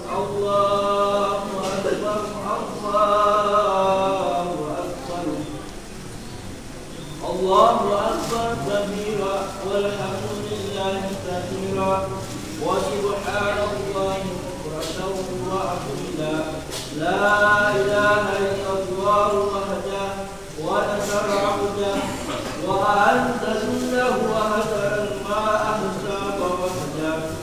Allahu Akbar, Allahu Akbar. Allahu Akbar kabira, walhamdulillahi katsira, wa subhanallahi bukratan wa asila. La ilaha illallah wahdahu wa nasara 'abdahu wa anzalnahu wa hadara al-ma'a ahsaba wahdahu.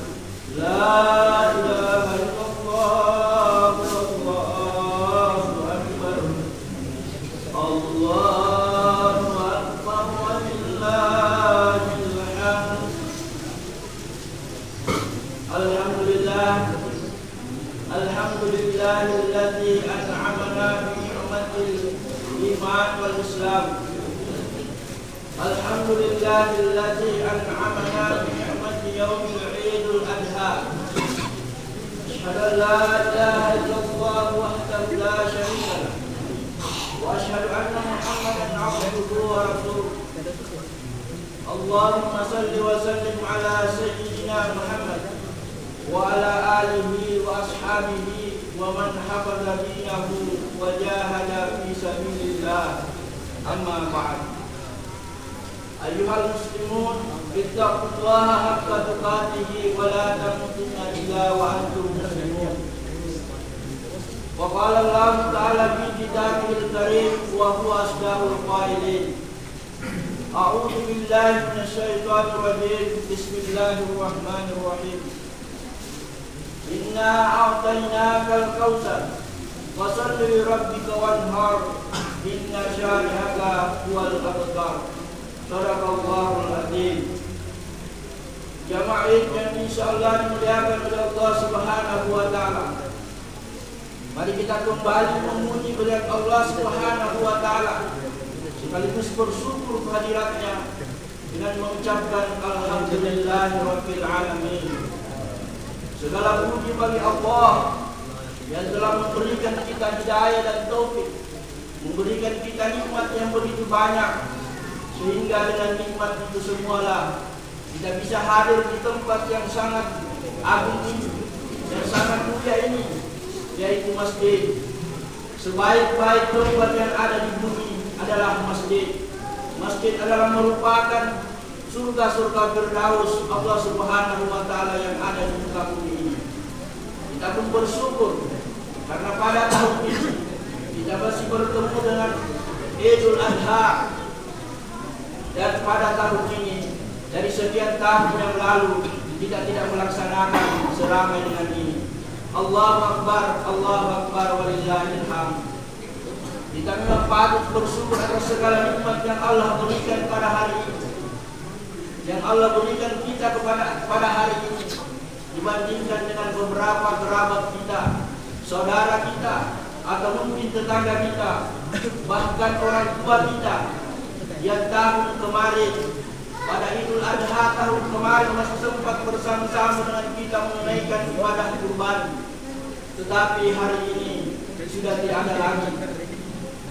La ilaha illallah, Allahu Akbar, Allahu Akbar, walillahil hamd. Alhamdulillah, alhamdulillahilladzi an'amana bi ni'matil iman wal islam. Alhamdulillahilladzi an'amana bi ni'mati yaumil 'idul adha. Asyhadu an la ilaha illallah wahdahu la syarika lah, wa asyhadu anna Muhammadan 'abduhu wa rasuluh. Allahumma salli wa sallim ala sayyidina Muhammad wa ala alihi wa ashabihi wa man hafaza dinahu wa jahada fi sabilillah. Amma ba'd. Ayyuhal muslimun, ittaqullaha haqqa tuqatih wa la tamutunna illa wa antum muslimun. Wa qala Allah ta'ala fi kitabihil karim wa huwa asdaqul qailin. A'udzu billahi minasy syaithanir rajim. Bismillahir rahim. Inna a'tainakal kautsar fasholli li rabbika wanhar, inna syani'aka huwal abtar. Shadaqallahul azim. Jamaah yang insyaallah dimuliakan oleh Allah Subhanahu wa taala. Mari kita kembali memuji beliau Allah Subhanahu wa taala, sekaligus bersyukur kehadiratnya dengan mengucapkan alhamdulillahirabbil alamin. Segala puji bagi Allah yang telah memberikan kita hidayah dan taufik, memberikan kita nikmat yang begitu banyak, sehingga dengan nikmat itu semualah kita bisa hadir di tempat yang sangat agung ini, yang sangat mulia ini, yaitu masjid. Sebaik-baik tempat yang ada di bumi adalah masjid. Masjid adalah merupakan surga-surga Firdaus Allah Subhanahu wa taala yang ada di muka bumi ini. Kita pun bersyukur karena pada tahun ini kita masih bertemu dengan Idul Adha, dan pada tahun ini dari sekian tahun yang lalu kita tidak melaksanakan seramai dengan ini. Allahu Akbar, Allahu Akbar, walillahil hamd. Kita memang patut bersyukur atas segala nikmat yang Allah berikan pada hari ini, yang Allah berikan kita pada hari ini, dibandingkan dengan beberapa kerabat kita, saudara kita, atau mungkin tetangga kita, bahkan orang tua kita yang tahun kemarin pada Idul Adha tahun kemarin masih sempat bersama-sama dengan kita menunaikan ibadah kurban, tetapi hari ini sudah tidak ada lagi.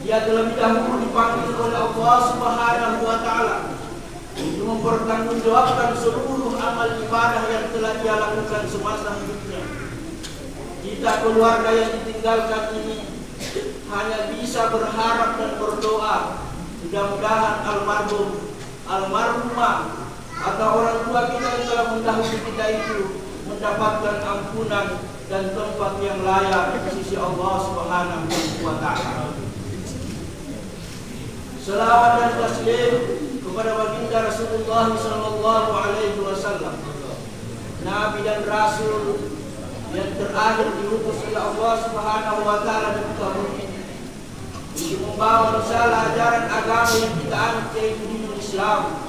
Dia terlebih dahulu dipanggil oleh Allah Subhanahu wa taala untuk mempertanggungjawabkan seluruh amal ibadah yang telah dia lakukan semasa hidupnya. Kita keluarga yang ditinggalkan ini hanya bisa berharap dan berdoa, mudah-mudahan almarhum, almarhumah, atau orang tua kita yang telah mendahului kita itu mendapatkan ampunan dan tempat yang layak di sisi Allah Subhanahu wa taala. Selawat dan taslim kepada baginda Rasulullah sallallahu alaihi wasallam, nabi dan rasul yang terakhir diutus oleh Allah Subhanahu wa taala di muka bumi ini untuk membawa risalah ajaran agama yang kita anut, yaitu dinul Islam.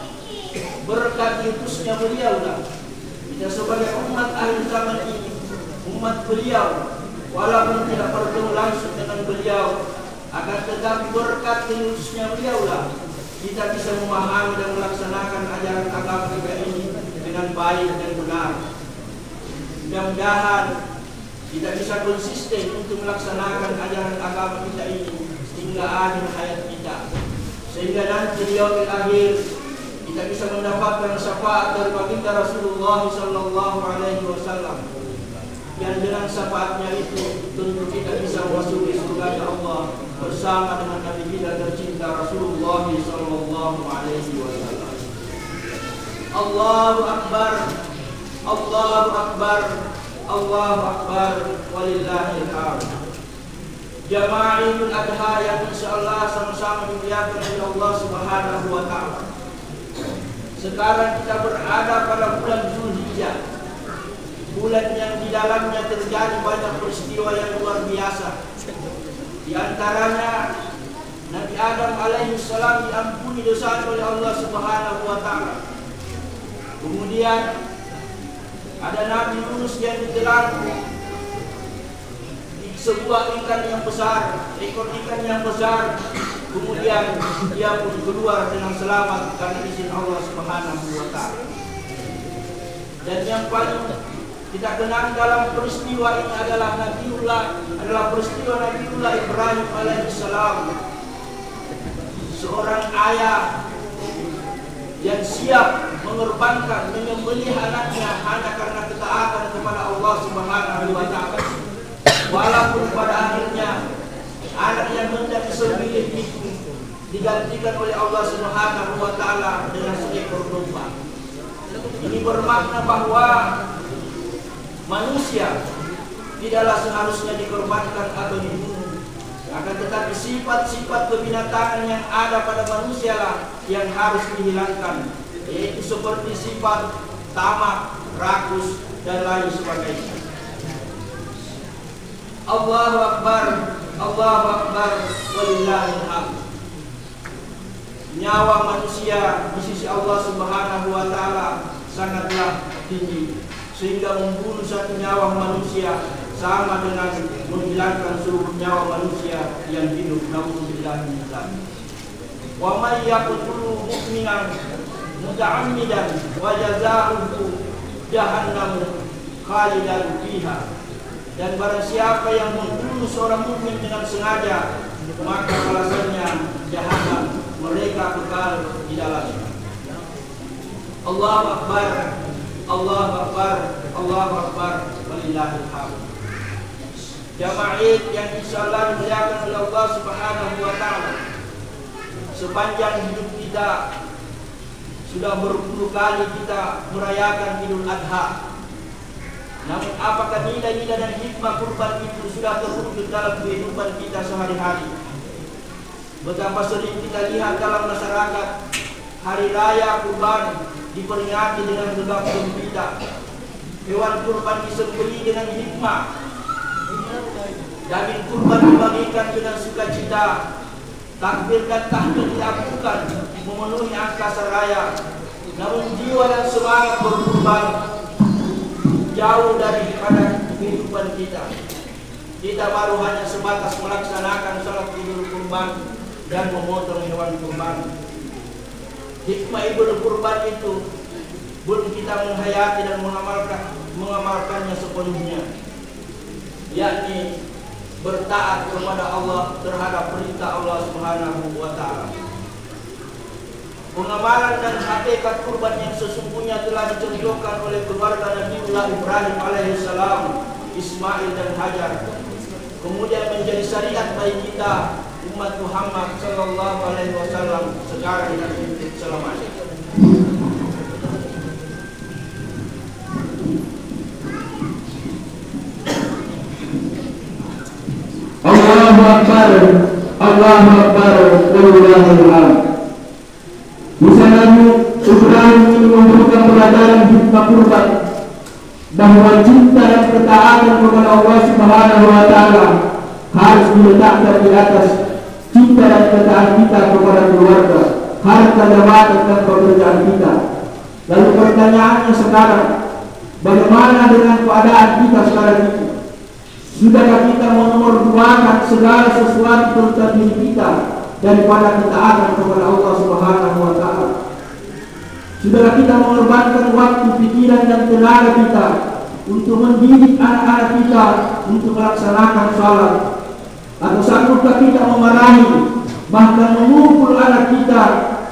Berkat diutusnya beliau lah kita sebagai umat akhir zaman ini, umat beliau, walaupun tidak bertemu langsung dengan beliau, akan tetapi berkat diutusnya beliau lah kita bisa memahami dan melaksanakan ajaran agama kita ini dengan baik dan benar. Mudah-mudahan kita bisa konsisten untuk melaksanakan ajaran agama kita ini hingga akhir hayat kita, sehingga nanti di yaumil akhir kita bisa mendapatkan syafaat dari baginda Rasulullah sallallahu alaihi wasallam. yang dengan syafaatnya itu tentu kita bisa memasuki surga Allah bersama dengan Nabi kita tercinta Rasulullah sallallahu alaihi wasallam. Allahu Akbar, Allahu Akbar, Allahu Akbar, walillahil hamd. Jamaah Idul Adha yang insyaallah sama-sama dimuliakan oleh Allah Subhanahu wa taala. Sekarang kita berada pada bulan Zulhijjah, bulan yang di dalamnya terjadi banyak peristiwa yang luar biasa. Di antaranya Nabi Adam alaihi salam diampuni dosa oleh Allah Subhanahu wa taala. Kemudian ada Nabi Yunus yang ditelan di sebuah ikan yang besar, ekor ikan yang besar. Kemudian dia pun keluar dengan selamat karena izin Allah Subhanahu wa taala. Dan yang paling kita kenal dalam peristiwa ini adalah peristiwa Nabiullah Ibrahim alaihissalam, seorang ayah yang siap mengorbankan, menyembelih anaknya hanya karena ketaatan kepada Allah Subhanahu wa taala. Walaupun pada akhirnya anak yang hendak disembelih itu digantikan oleh Allah Subhanahu wa taala dengan seekor domba. Ini bermakna bahwa manusia tidaklah seharusnya dikorbankan atau dibunuh, akan tetapi sifat-sifat kebinatangan yang ada pada manusia lah yang harus dihilangkan, yaitu seperti sifat tamak, rakus, dan lain sebagainya. Allahu Akbar, Allahu Akbar, walillahil hamd. Nyawa manusia di sisi Allah Subhanahu wa taala sangatlah tinggi, sehingga membunuh satu nyawa manusia sama dengan menghilangkan seluruh nyawa manusia yang hidup. Nauzubillah min dzalik. Wa may yaqtulu mu'minan muta'ammidan wa jazaohu jahannam khalidan fiha. Dan barang siapa yang membunuh seorang mukmin dengan sengaja, maka balasannya jahanam, mereka kekal di dalamnya. Allahu Akbar, Allahu Akbar, Allahu Akbar, walillahil hamd. Jamaah yang insyaallah dimuliakan oleh Allah Subhanahu wa taala. Sepanjang hidup kita sudah berpuluh kali kita merayakan Idul Adha. Namun apakah nilai-nilai dan hikmah kurban itu sudah terwujud dalam kehidupan kita sehari-hari? Betapa sering kita lihat dalam masyarakat hari raya kurban diperingati dengan gegap gempita. Hewan kurban disembelih dengan hikmah. Daging kurban dibagikan dengan sukacita. Takbir dan tahmid dilakukan memenuhi angka seraya. Namun jiwa dan semangat berkurban jauh daripada kehidupan kita. Kita baru hanya sebatas melaksanakan salat Idul Kurban dan memotong hewan kurban. Hikmah Idul Kurban itu belum kita menghayati dan mengamalkannya sepenuhnya, yakni bertaat kepada Allah terhadap perintah Allah Subhanahu wa taala. Pengamalan dan hakikat kurban yang sesungguhnya telah dicontohkan oleh keluarga Nabiullah Ibrahim alaihissalam, Ismail dan Hajar. Kemudian menjadi syariat bagi kita umat Muhammad sallallahu alaihi wasallam sekarang dan selamanya. Allahu Akbar, Allahu Akbar, walillahil hamd. Bisa Nabi Ibrahim ini memberikan pelajaran hikmah kurban, bahwa cinta dan ketaatan kepada Allah Subhanahu wa taala harus diletakkan di atas cinta dan ketaatan kita kepada keluarga, harta, jabatan, dan pekerjaan kita. Lalu pertanyaannya sekarang, bagaimana dengan keadaan kita sekarang ini? Sudahkah kita menomorduakan segala sesuatu tentang diri kita daripada ketaatan kepada Allah Subhanahu wa taala? Sudahkah kita mengorbankan waktu, pikiran, dan tenaga kita untuk mendidik anak-anak kita untuk melaksanakan salat? Atau sanggupkah kita memarahi, bahkan memukul anak kita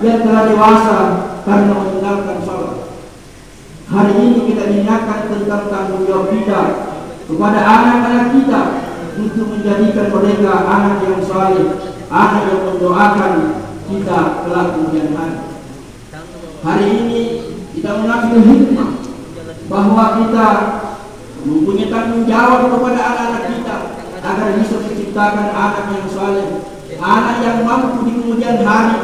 yang telah dewasa karena meninggalkan salat? Hari ini kita diingatkan tentang tanggung jawab kita kepada anak-anak kita untuk menjadikan mereka anak yang saleh, anak yang mendoakan kita kelak kemudian hari. Hari ini kita mengambil hikmah bahwa kita mempunyai tanggung jawab kepada anak-anak kita agar bisa menciptakan anak yang saleh, anak yang mampu di kemudian hari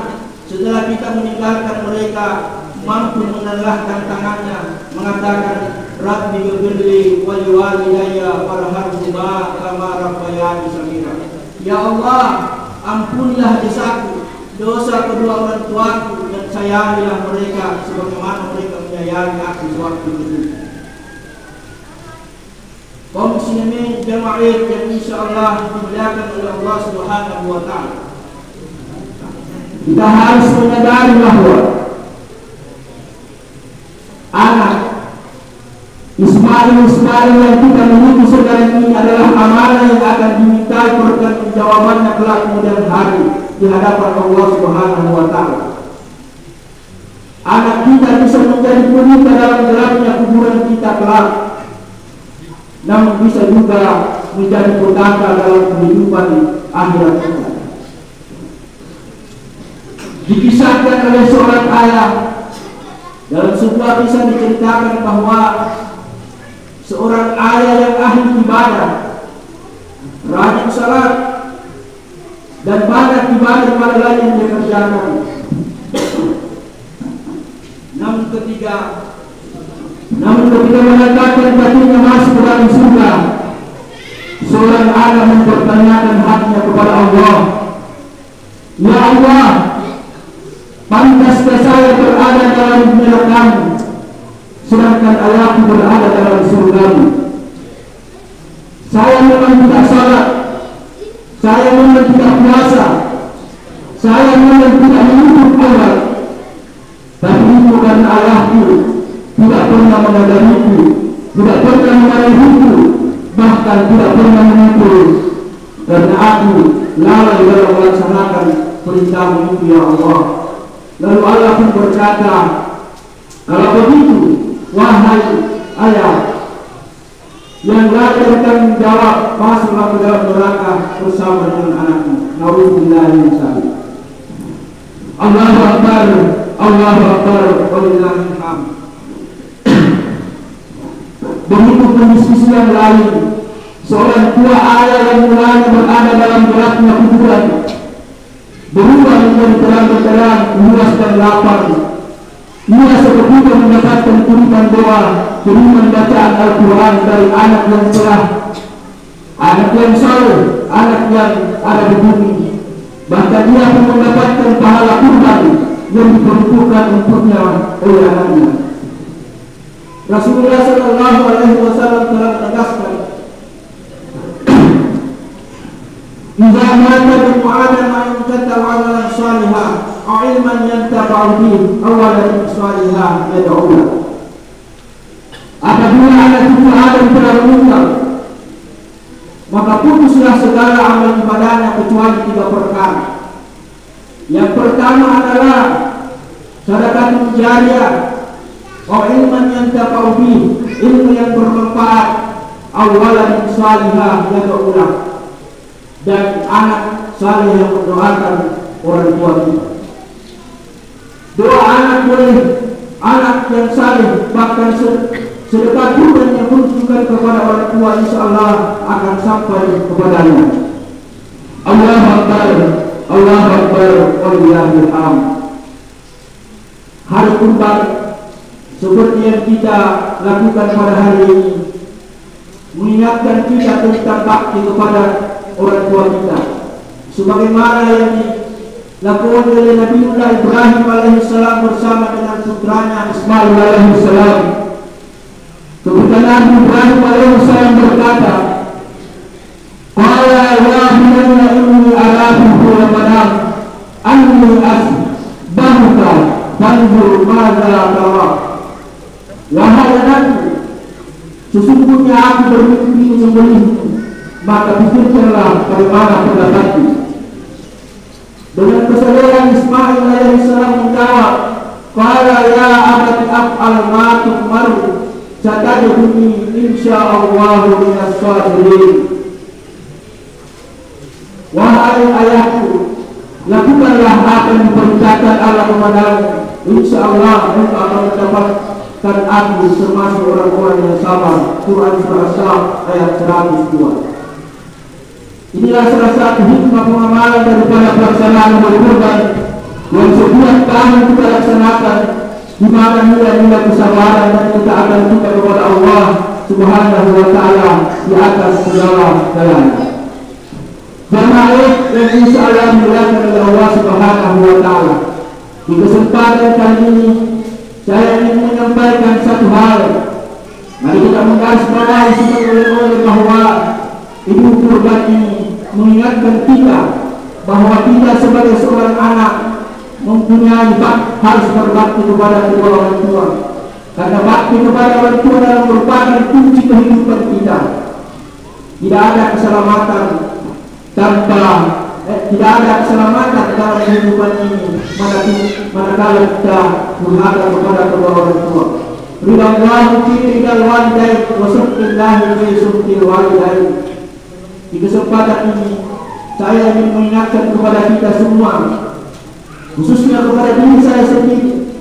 setelah kita meninggalkan mereka, mampu menengadahkan tangannya mengatakan Rabbi ghfirli wa liwalidayya warhamhuma kama rabbayani shaghira. Ya Allah, ampunilah dosa kedua orang tuaku dan sayangilah mereka sebagaimana mereka menyayangi aku sewaktu itu. Kaum muslimin jamaah yang insyaallah dimuliakan oleh Allah Subhanahu wa taala. Kita harus menyadari bahwa anak Ismail yang kita miliki sekarang ini adalah amanah yang akan dimintai pertanggungjawabannya kelak kemudian hari di hadapan Allah Subhanahu wa taala. Anak kita bisa menjadi pelita dalam gelapnya kuburan kita kelak, namun bisa juga menjadi petaka dalam kehidupan akhirat kita. Dikisahkan oleh seorang ayah dalam sebuah kisah diceritakan bahwa seorang ayah yang ahli ibadah, rajin salat dan banyak ibadah lain yang dia kerjakan. Namun ketika mengatakan batinnya masuk ke dalam surga, seorang anak mempertanyakan hatinya kepada Allah, Ya Allah, pantaskah saya berada dalam neraka-Mu, sedangkan ayahku berada dalam surga-Mu? Saya memang tidak salat, saya memang tidak puasa, saya memang tidak menuntut Allah, tapi itu karena ayahku tidak pernah mengajariku, tidak pernah memarahiku, bahkan tidak pernah memukul, karena aku lalai dalam melaksanakan perintah-Mu itu, ya Allah. Lalu Allah pun berkata, kalau begitu, wahai ayah, yang lalai bertanggung jawab, masuklah ke dalam neraka bersama dengan anakmu. Nauzubillah min dzalik. Allahu Akbar, Allahu Akbar, walillahil hamd. Begitu pendiskusi yang lain, seorang tua ayah yang mulanya berada dalam gelapnya kuburan berubah menjadi terang-terang, luas dan lapar. Ia seketika mendapatkan kiriman doa, kiriman bacaan Al-Quran dari anak yang cerah, anak yang saleh, anak yang ada di bumi. Bahkan dia pun mendapatkan pahala kurban yang diperuntukkan untuknya oleh anaknya. Rasulullah Sallallahu Alaihi Wasallam telah menegaskan, "Jika mata bermuadan mengkata amalan salihah, ilman yang tabaudi, awalan salihah yad'ulah." Apabila anak cucu Adam telah meninggal, maka putuslah segala amal ibadahnya kecuali 3 perkara. Yang pertama adalah sedekah jariyah, ilman yang tabaudi, ilmu yang bermanfaat, awalan salihah yad'ulah, dan anak saleh yang mendoakan orang tua kita. Doa anak boleh, anak yang saleh, bahkan sedekah kurban yang menunjukkan kepada orang tua, insyaallah akan sampai kepadanya. Allahu Akbar, Allahu Akbar, walillahil hamd. Hari kurban seperti yang kita lakukan pada hari ini mengingatkan kita tentang bakti kepada orang tua kita, sebagaimana yang dilakukan oleh Nabiullah Ibrahim alaihissalam bersama dengan putranya Ismail alaihissalam. Ketika Nabi Ibrahim alaihissalam berkata, "Qala ya bunayya inni araku fil manam anni asbahuka fanzur madza tara." Wahai anakku, sesungguhnya aku bermimpi menyembelihmu, maka pikirkanlah bagaimana pendapatku. Dengan kesadaran Ismail alaihissalam menjawab, "Qala ya abati af'al ma tu'maru satajiduni insyaallah minas sabirin. Wahai ayahku, lakukanlah apa yang diperintahkan Allah kepadamu, insyaallah engkau akan mendapatkan aku termasuk orang-orang yang sabar. Quran surah As-Saff ayat 102. Inilah salah satu hikmah pengamalan daripada pelaksanaan berkorban yang setiap kali kita laksanakan, di mana nilai-nilai kesabaran dan ketaatan kita kepada Allah Subhanahu wa Ta'ala di atas segala-galanya. Jamaah yang insyaallah dimuliakan oleh Allah Subhanahu wa Ta'ala, di kesempatan kali ini saya ingin menyampaikan satu hal. Mari kita menggarisbawahi sebagai bahwa ibu kurban ini mengingatkan kita bahwa kita sebagai seorang anak mempunyai harus berbakti kepada kedua orang tua, karena bakti kepada orang tua adalah merupakan kunci kehidupan kita. Tidak ada keselamatan tidak ada keselamatan dalam kehidupan ini manakala kita menghadap kepada kedua orang tua. Ridallahu fi ridal walidain wa suhbillahi fi suhbil walidain. Di kesempatan ini saya ingin mengingatkan kepada kita semua, khususnya kepada diri saya sendiri,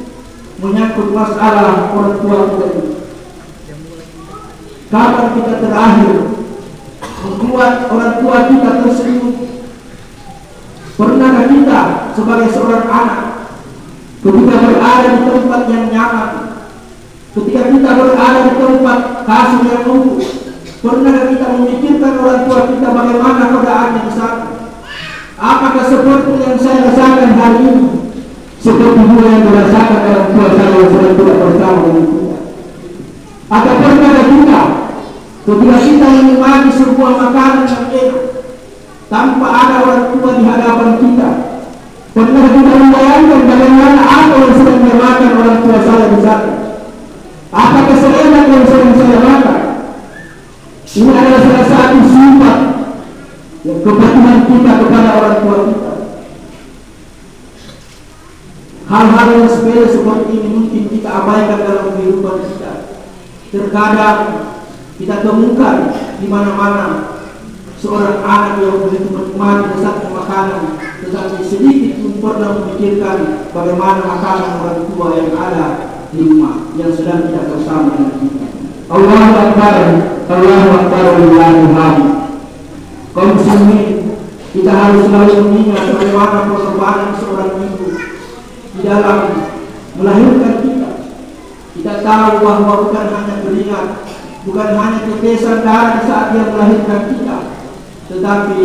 menyangkut masalah orang tua kita ini. Kapan kita terakhir membuat orang tua kita tersenyum? Pernahkah kita sebagai seorang anak ketika berada di tempat yang nyaman, ketika kita berada di tempat kasur yang empuk, pernahkah kita memikirkan orang tua kita bagaimana keadaannya di sana? Apakah seperti yang saya rasakan hari ini, seperti yang dirasakan orang tua saya yang sedang tidak bersama dengan kita? Atau pernahkah kita ketika kita menikmati sebuah makanan yang enak tanpa ada orang tua di hadapan kita, pernah kita membayangkan bagaimana apa yang sedang dimakan orang tua saya di sana? Apakah seenak yang sedang saya makan? Ini adalah salah satu sifat yang kepatuhan kita kepada orang tua kita. Hal-hal yang sepele seperti ini mungkin kita abaikan dalam kehidupan kita. Terkadang kita temukan di mana-mana seorang anak yang begitu menikmati lezatnya makanan, tetapi sedikit pun pernah memikirkan bagaimana makanan orang tua yang ada di rumah yang sedang tidak bersama dengan kita. Allahu Akbar, Allahu Akbar, Allahu Akbar. Kaum muslimin, kita harus selalu mengingat bagaimana pengorbanan seorang ibu di dalam melahirkan kita. Kita tahu bahwa bukan hanya keringat, bukan hanya tetesan darah di saat dia melahirkan kita, tetapi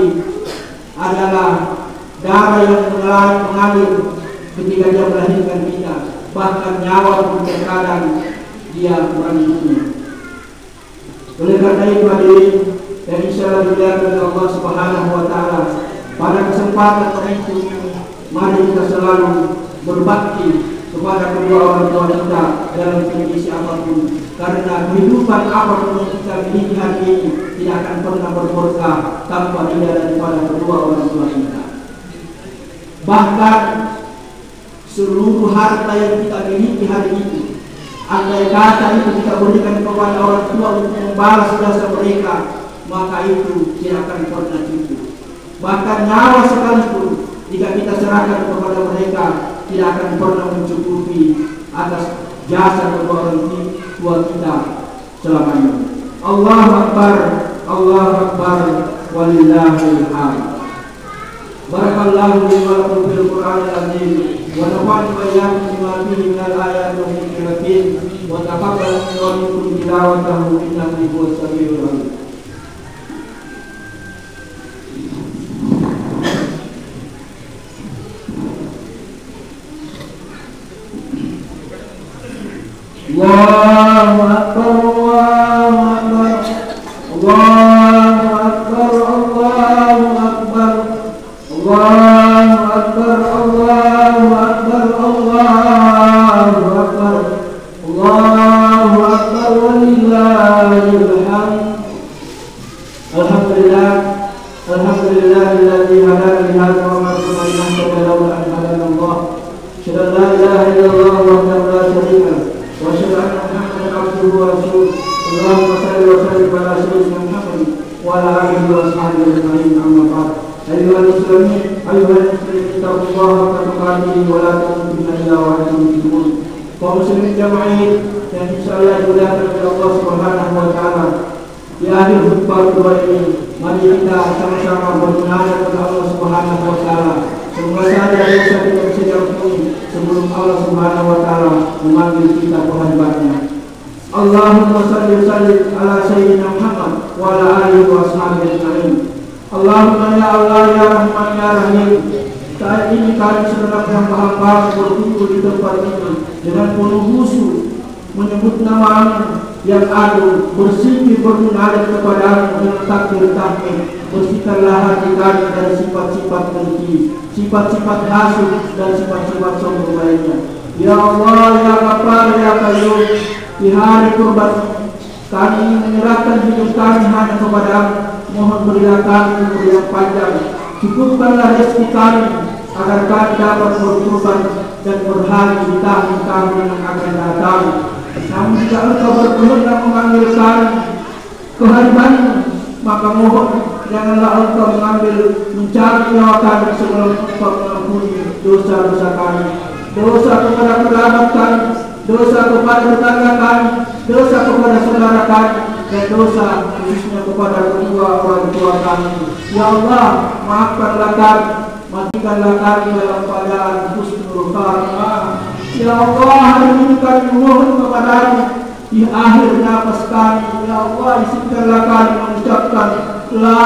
adalah darah yang mengalir ketika dia melahirkan kita. Bahkan nyawa pun terkadang dia kurang hidupnya. Oleh karena itu hadirin yang insyaallah dimuliakan oleh Allah Subhanahu wa Ta'ala, pada kesempatan itu mari kita selalu berbakti kepada kedua orang tua kita dalam kondisi apapun, karena kehidupan apapun yang kita miliki hari ini tidak akan pernah berberkah tanpa dia daripada kedua orang tua kita. Bahkan seluruh harta yang kita miliki hari ini, andai kata itu kita berikan kepada orang tua untuk membalas jasa mereka, maka itu tidak akan pernah cukup. Bahkan nyawa sekalipun jika kita serahkan kepada mereka, tidak akan pernah mencukupi atas jasa kedua orang tua kita selamanya. Allahu Akbar, Allahu Akbar, walillahil hamd. Barakallahu li wa lakum fil Qur'anil azim, wa nafa'ani wa iyyakum bima fihi minal ayati wa dhikril hakim, wa taqabbal minni wa minkum tilawatahu innahu huwas samiul alim. Allahu Akbar, Allahu Akbar, Allahu Akbar, Allahu Akbar, Allahu Akbar, Allahu Akbar, Allahu Akbar, Allahu Akbar, walillahil hamd. Alhamdulillah, alhamdulillahilladzi hadana li hadza wa ma kunna linahtadiya lawla an hadana Allah. Asyhadu an la ilaha illallah wahdahu la syarika lahu wa asyhadu anna Muhammadan abduhu عبده ورسوله اللهم صل وسلم على سيدنا محمد وعلى آله وأصحابه أجمعين أما بعد أيها المسلمين اتقوا الله حق تقاته ولا تموتن إلا وأنتم مسلمون. Kaum muslimin jamaah yang insyaallah dimuliakan oleh Allah Subhanahu wa taala. Di akhir khutbah kedua ini, mari kita sama-sama bermunajat kepada Allah Subhanahu wa taala. Semoga saja dosa kita bisa diampuni sebelum Allah Subhanahu wa taala memanggil kita ke hadiratnya. Allahumma shalli wa sallim ala sayyidina Muhammad wa ala alihi wa ashabihi ajma'in. Allahumma ya Allah ya Rahman ya Rahim. Saat ini kami sedang hamba-hamba berkumpul di tempat ini dengan penuh khusyuk menyebut nama-Mu yang agung, bersikir bermunajat kepada-Mu dengan takbir tahmid. Bersihkanlah hati kami dari sifat-sifat dengki, sifat-sifat hasud dan sifat-sifat sombong lainnya. Ya Allah, ya Ghaffar, ya Qayyum, di hari kurban kami menyerahkan hidup kami hanya kepada-Mu. Mohon berilah kami umur yang panjang, cukupkanlah rezeki kami agar kami dapat berkurban dan berhaji di tahun kami yang akan datang. Namun jika Engkau berkehendak memanggil kami ke hadirat-Mu, maka mohon janganlah Engkau mencari nyawa kami sebelum Engkau mengampuni dosa-dosa kami, dosa kepada kerabat kami, dosa kepada tetangga kami, dosa kepada saudara kami, dan dosa khususnya kepada kedua orang tua kami. Ya Allah, maafkanlah kami, matikanlah kami dalam keadaan husnul khatimah. Ya Allah, hari ini kami mohon kepada-Mu di akhir nafas kami. Ya Allah, izinkanlah kami mengucapkan La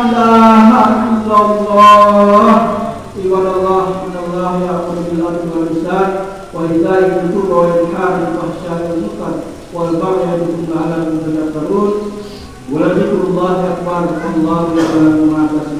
ilaha illallah. Ibadallah, innallaha ya'muru bil 'adli wal ihsan wa ita'i dzil qurba wa yanha 'anil fahsya'i wal munkar wal baghi ya'idhukum la'allakum tadhakkarun. Wa la dzikrullahi akbar. Allahu ya'lamu ma tasna'un.